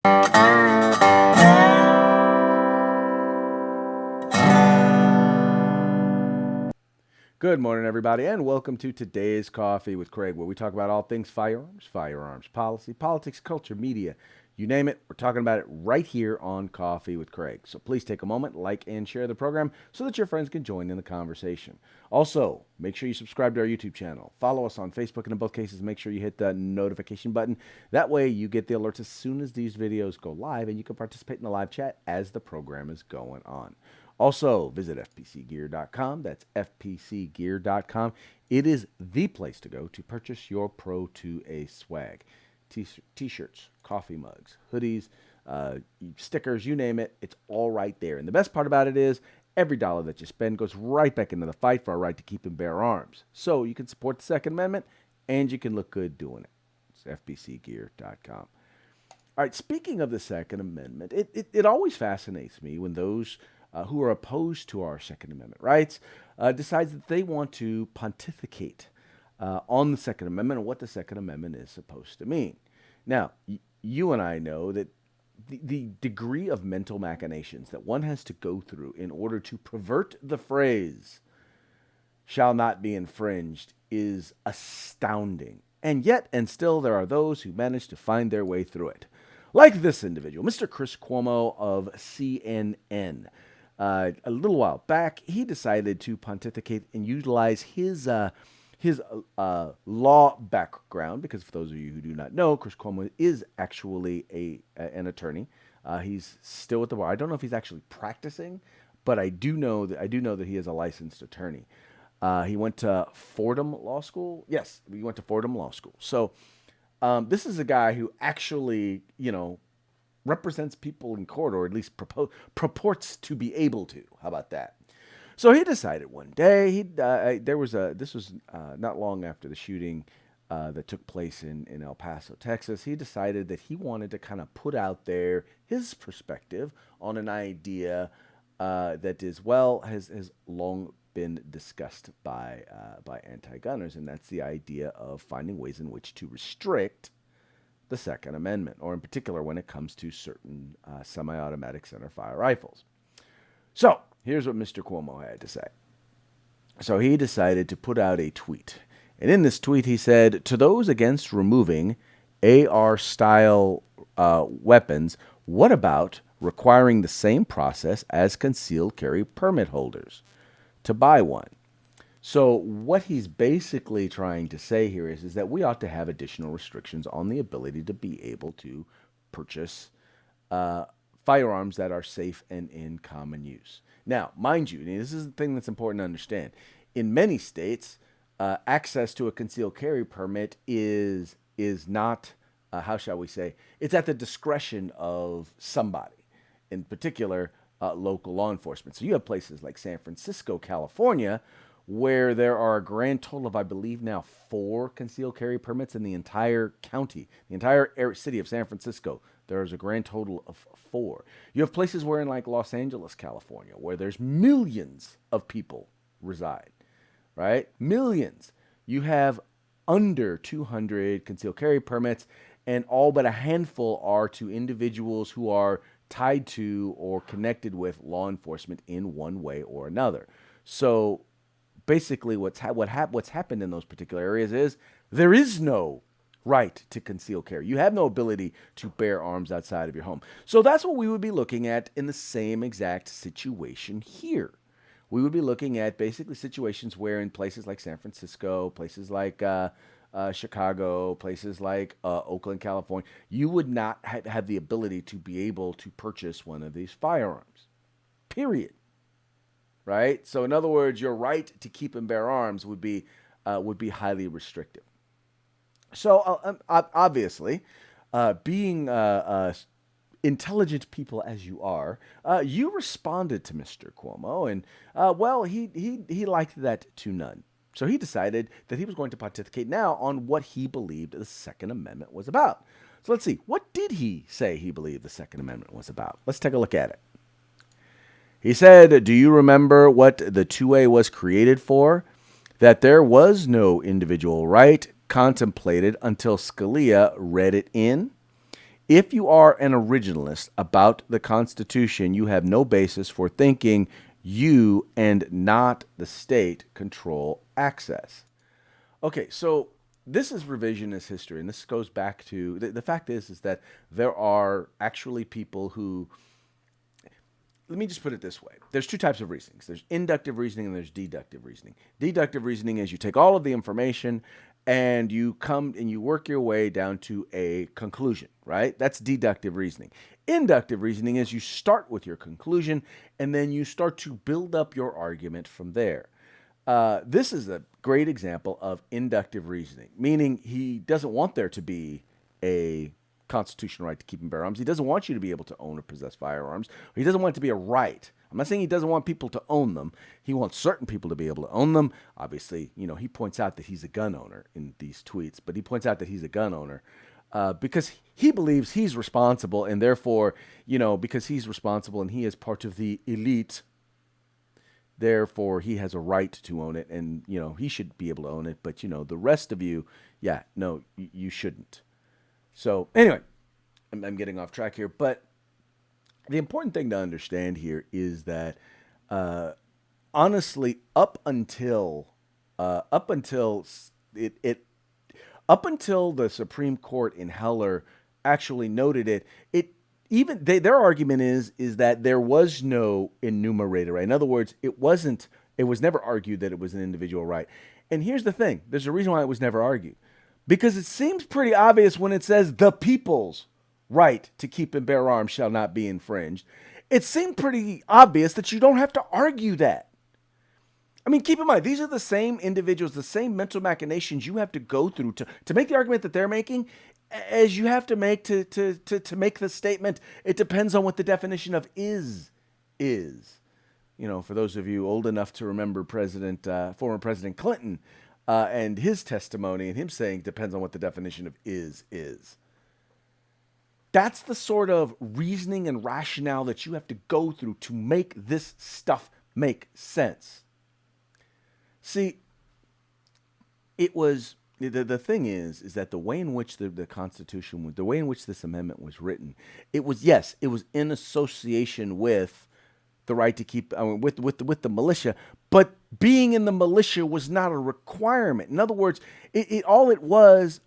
Good morning, everybody, and welcome to today's Coffee with Craig, where we talk about all things firearms policy, politics, culture, media, you name it. We're talking about it right here on Coffee with Craig. So please take a moment, like and share the program so that your friends can join in the conversation. Also, make sure you subscribe to our YouTube channel. Follow us on Facebook, and in both cases, make sure you hit the notification button. That way, you get the alerts as soon as these videos go live, and you can participate in the live chat as the program is going on. Also, visit fpcgear.com. That's fpcgear.com. It is the place to go to purchase your Pro 2A swag. T-shirts, coffee mugs, hoodies, stickers, you name it. It's all right there. And the best part about it is every dollar that you spend goes right back into the fight for our right to keep and bear arms. So you can support the Second Amendment and you can look good doing it. It's fpcgear.com. All right, speaking of the Second Amendment, it always fascinates me when those who are opposed to our Second Amendment rights decides that they want to pontificate on the Second Amendment and what the Second Amendment is supposed to mean. Now, you and I know that the degree of mental machinations that one has to go through in order to pervert the phrase shall not be infringed is astounding. And yet, and still, there are those who manage to find their way through it. Like this individual, Mr. Chris Cuomo of CNN. A little while back, he decided to pontificate and utilize his law background, because for those of you who do not know, Chris Cuomo is actually an attorney. He's still at the bar. I don't know if he's actually practicing, but I do know that he is a licensed attorney. He went to Fordham Law School. Yes, he went to Fordham Law School. So this is a guy who actually, represents people in court, or at least purports to be able to. How about that? So he decided one day this was not long after the shooting that took place in El Paso, Texas. He decided that he wanted to kind of put out there his perspective on an idea that has long been discussed by anti-gunners, and that's the idea of finding ways in which to restrict the Second Amendment, or in particular when it comes to certain semi-automatic centerfire rifles. So here's what Mr. Cuomo had to say. So he decided to put out a tweet, and in this tweet he said, "To those against removing AR-style weapons, what about requiring the same process as concealed carry permit holders to buy one?" So what he's basically trying to say here is that we ought to have additional restrictions on the ability to be able to purchase firearms that are safe and in common use. Now, mind you, this is the thing that's important to understand. In many states, access to a concealed carry permit is not, how shall we say, it's at the discretion of somebody, in particular, local law enforcement. So you have places like San Francisco, California, where there are a grand total of, I believe now, 4 concealed carry permits in the entire county, the entire city of San Francisco. There's a grand total of 4. You have places where in like Los Angeles, California, where there's millions of people reside, right? Millions. You have under 200 concealed carry permits, and all but a handful are to individuals who are tied to or connected with law enforcement in one way or another. So basically what's happened in those particular areas is there is no right to conceal carry. You have no ability to bear arms outside of your home. So that's what we would be looking at in the same exact situation here. We would be looking at basically situations where in places like San Francisco, places like Chicago, places like Oakland, California, you would not have the ability to be able to purchase one of these firearms, period. Right? So in other words, your right to keep and bear arms would be highly restrictive. So obviously, being intelligent people as you are, you responded to Mr. Cuomo, and he liked that to none. So he decided that he was going to pontificate now on what he believed the Second Amendment was about. So let's see, what did he say he believed the Second Amendment was about? Let's take a look at it. He said, "Do you remember what the 2A was created for? That there was no individual right contemplated until Scalia read it in. If you are an originalist about the Constitution, you have no basis for thinking you and not the state control access. Okay, so this is revisionist history, and this goes back to the fact is that there are actually people who, let me just put it this way. There's two types of reasonings. There's inductive reasoning and there's deductive reasoning. Deductive reasoning is you take all of the information and you come and you work your way down to a conclusion, right? That's deductive reasoning. Inductive reasoning is you start with your conclusion and then you start to build up your argument from there. This is a great example of inductive reasoning, meaning he doesn't want there to be a constitutional right to keep and bear arms. He doesn't want you to be able to own or possess firearms. He doesn't want it to be a right. I'm not saying he doesn't want people to own them. He wants certain people to be able to own them. Obviously, he points out that he's a gun owner in these tweets, but he points out that he's a gun owner because he believes he's responsible, and therefore, because he's responsible and he is part of the elite, therefore he has a right to own it, and he should be able to own it. But the rest of you, yeah, no, you shouldn't. So anyway, I'm getting off track here, but the important thing to understand here is that honestly, up until the Supreme Court in Heller actually noted it even their argument is that there was no enumerator right. In other words, it was never argued that it was an individual right. And here's the thing: there's a reason why it was never argued. Because it seems pretty obvious when it says the people's right to keep and bear arms shall not be infringed. It seemed pretty obvious that you don't have to argue that. I mean, keep in mind, these are the same individuals, the same mental machinations you have to go through to make the argument that they're making as you have to make to make the statement, it depends on what the definition of is. For those of you old enough to remember former President Clinton, and his testimony and him saying depends on what the definition of is. That's the sort of reasoning and rationale that you have to go through to make this stuff make sense. See, it was, the thing is that the way in which the Constitution, the way in which this amendment was written, it was in association with the right to keep with the militia, but being in the militia was not a requirement. In other words, all it was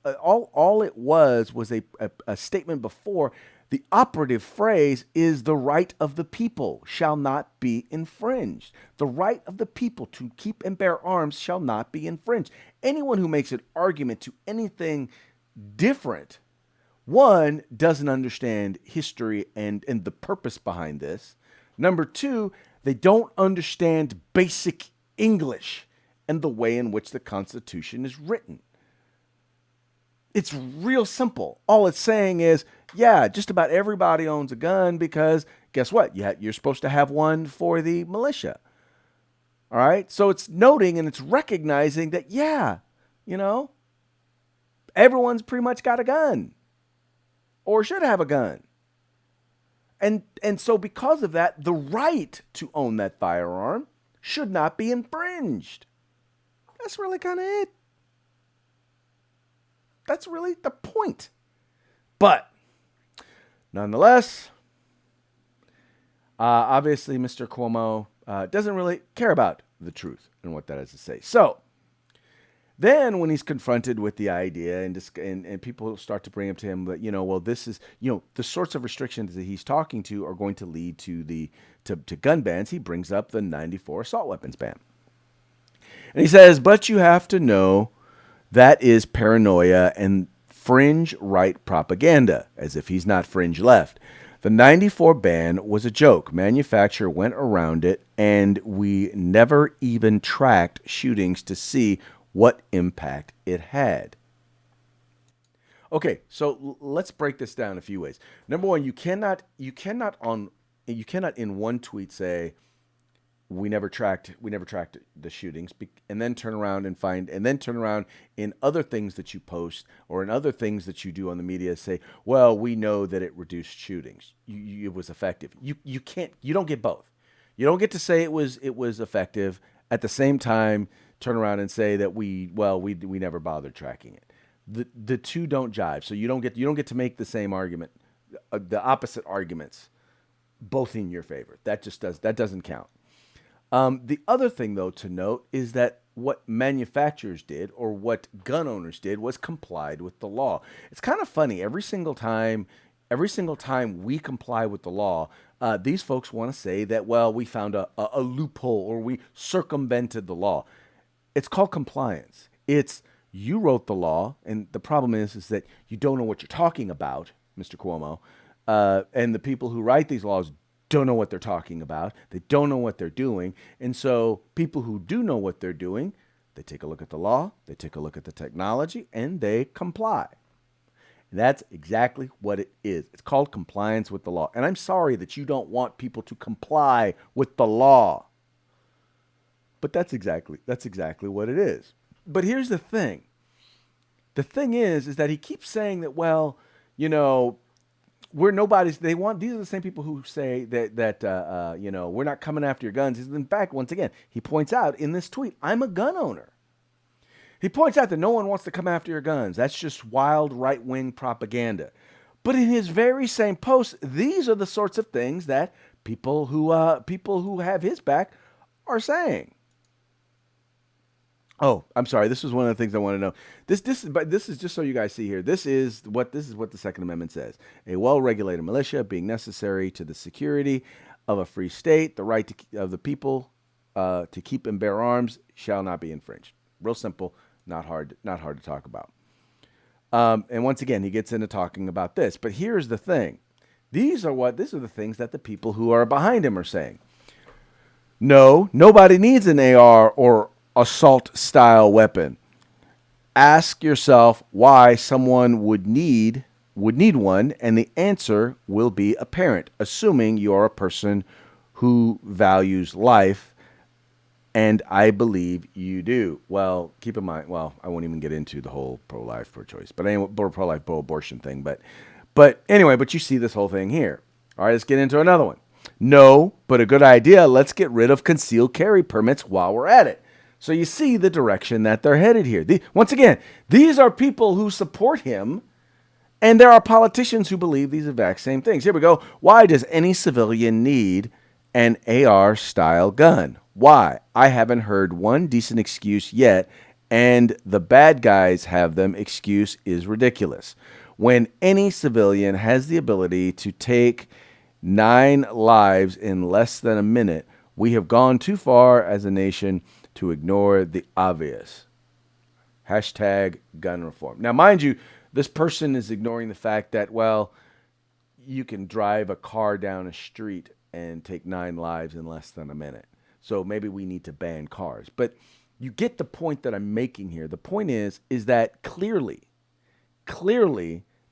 a statement before. The operative phrase is the right of the people shall not be infringed. The right of the people to keep and bear arms shall not be infringed. Anyone who makes an argument to anything different, one, doesn't understand history and the purpose behind this. Number two, they don't understand basic English and the way in which the Constitution is written. It's real simple. All it's saying is, yeah, just about everybody owns a gun because guess what? You're supposed to have one for the militia. All right? So it's noting and it's recognizing that, yeah, everyone's pretty much got a gun or should have a gun. And so because of that, the right to own that firearm should not be infringed. That's really kind of it. That's really the point. But nonetheless, obviously Mr. Cuomo doesn't really care about the truth and what that has to say. So then when he's confronted with the idea and people start to bring up to him that, this is, the sorts of restrictions that he's talking to are going to lead to to gun bans, he brings up the 94 assault weapons ban. And he says, but you have to know that is paranoia and fringe right propaganda, as if he's not fringe left. The 94 ban was a joke. Manufacturer went around it, and we never even tracked shootings to see what impact it had. Okay, so let's break this down a few ways. Number one, you cannot in one tweet say we never tracked the shootings, and then turn around in other things that you post or in other things that you do on the media say, well, we know that it reduced shootings. It was effective. You don't get both. You don't get to say it was effective at the same time turn around and say that we never bothered tracking it. The two don't jive. So you don't get to make the same argument the opposite arguments both in your favor. That doesn't count. The other thing, though, to note is that what manufacturers did or what gun owners did was complied with the law. It's kind of funny. Every single time we comply with the law, these folks want to say that, well, we found a loophole or we circumvented the law. It's called compliance. It's you wrote the law, and the problem is that you don't know what you're talking about, Mr. Cuomo, and the people who write these laws don't know what they're talking about. They don't know what they're doing. And so people who do know what they're doing, they take a look at the law, they take a look at the technology, and they comply. And that's exactly what it is. It's called compliance with the law. And I'm sorry that you don't want people to comply with the law. But that's exactly what it is. But here's the thing. The thing is that he keeps saying that, well, you know, these are the same people who say that we're not coming after your guns. In fact, once again, he points out in this tweet, I'm a gun owner. He points out that no one wants to come after your guns. That's just wild right-wing propaganda. But in his very same post, these are the sorts of things that people who have his back are saying. Oh, I'm sorry. This was one of the things I want to know. This is just so you guys see here. This is what the Second Amendment says. A well-regulated militia being necessary to the security of a free state, the right of the people to keep and bear arms shall not be infringed. Real simple, not hard to talk about. And once again, he gets into talking about this. But here's the thing. These are the things that the people who are behind him are saying. No, nobody needs an AR or assault style weapon. Ask yourself why someone would need one, and the answer will be apparent, assuming you're a person who values life, and I believe you do. Well, keep in mind, I won't even get into the whole pro-life, pro-choice, but anyway, pro-life, pro-abortion thing, but anyway, but you see this whole thing here. All right, let's get into another one. No, but a good idea. Let's get rid of concealed carry permits while we're at it. So you see the direction that they're headed here. Once again, these are people who support him, and there are politicians who believe these exact same things. Here we go. Why does any civilian need an AR-style gun? Why? I haven't heard one decent excuse yet, and the bad guys have them. Excuse is ridiculous. When any civilian has the ability to take 9 lives in less than a minute, we have gone too far as a nation to ignore the obvious. Hashtag gun reform. Now, mind you, this person is ignoring the fact that, well, you can drive a car down a street and take 9 lives in less than a minute. So maybe we need to ban cars. But you get the point that I'm making here. The point is that clearly,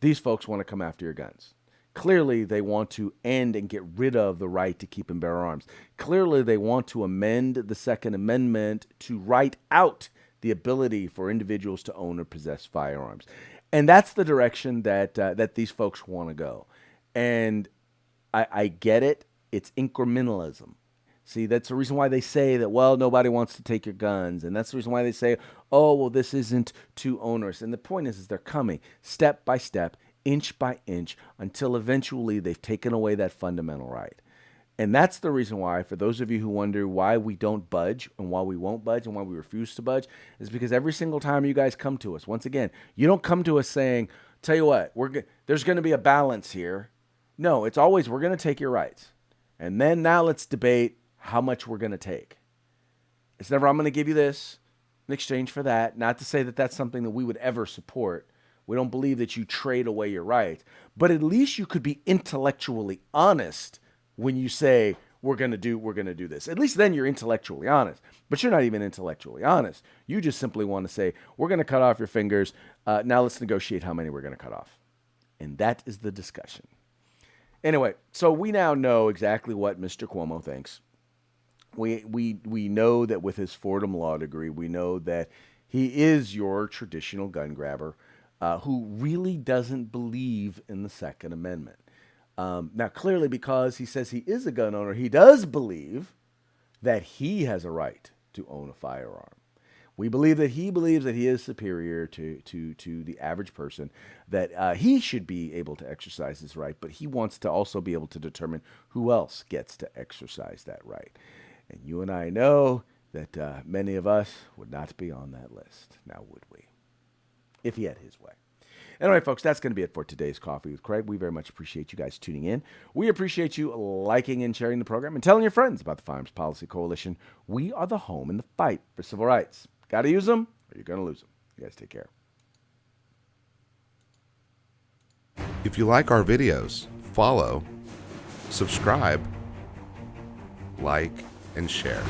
these folks want to come after your guns. Clearly, they want to end and get rid of the right to keep and bear arms. Clearly, they want to amend the Second Amendment to write out the ability for individuals to own or possess firearms. And that's the direction that these folks want to go. And I get it. It's incrementalism. See, that's the reason why they say that, well, nobody wants to take your guns. And that's the reason why they say, oh, well, this isn't too onerous. And the point is they're coming step by step, inch by inch, until eventually they've taken away that fundamental right. And that's the reason why, for those of you who wonder why we don't budge and why we won't budge and why we refuse to budge, is because every single time you guys come to us, once again, you don't come to us saying, tell you what, there's going to be a balance here. No, it's always, we're going to take your rights. And then now let's debate how much we're going to take. It's never, I'm going to give you this in exchange for that. Not to say that that's something that we would ever support. We don't believe that you trade away your rights. But at least you could be intellectually honest when you say, we're going to do this. At least then you're intellectually honest. But you're not even intellectually honest. You just simply want to say, we're going to cut off your fingers. Now let's negotiate how many we're going to cut off. And that is the discussion. Anyway, so we now know exactly what Mr. Cuomo thinks. We know that with his Fordham Law degree, we know that he is your traditional gun grabber who really doesn't believe in the Second Amendment. Now, clearly, because he says he is a gun owner, he does believe that he has a right to own a firearm, We believe that he believes that he is superior to the average person, that he should be able to exercise his right, but he wants to also be able to determine who else gets to exercise that right. And you and I know that many of us would not be on that list. Now, would we? If he had his way. Anyway, folks, that's going to be it for today's Coffee with Craig. We very much appreciate you guys tuning in. We appreciate you liking and sharing the program and telling your friends about the Firearms Policy Coalition. We are the home in the fight for civil rights. Got to use them or you're going to lose them. You guys take care. If you like our videos, follow, subscribe, like, and share.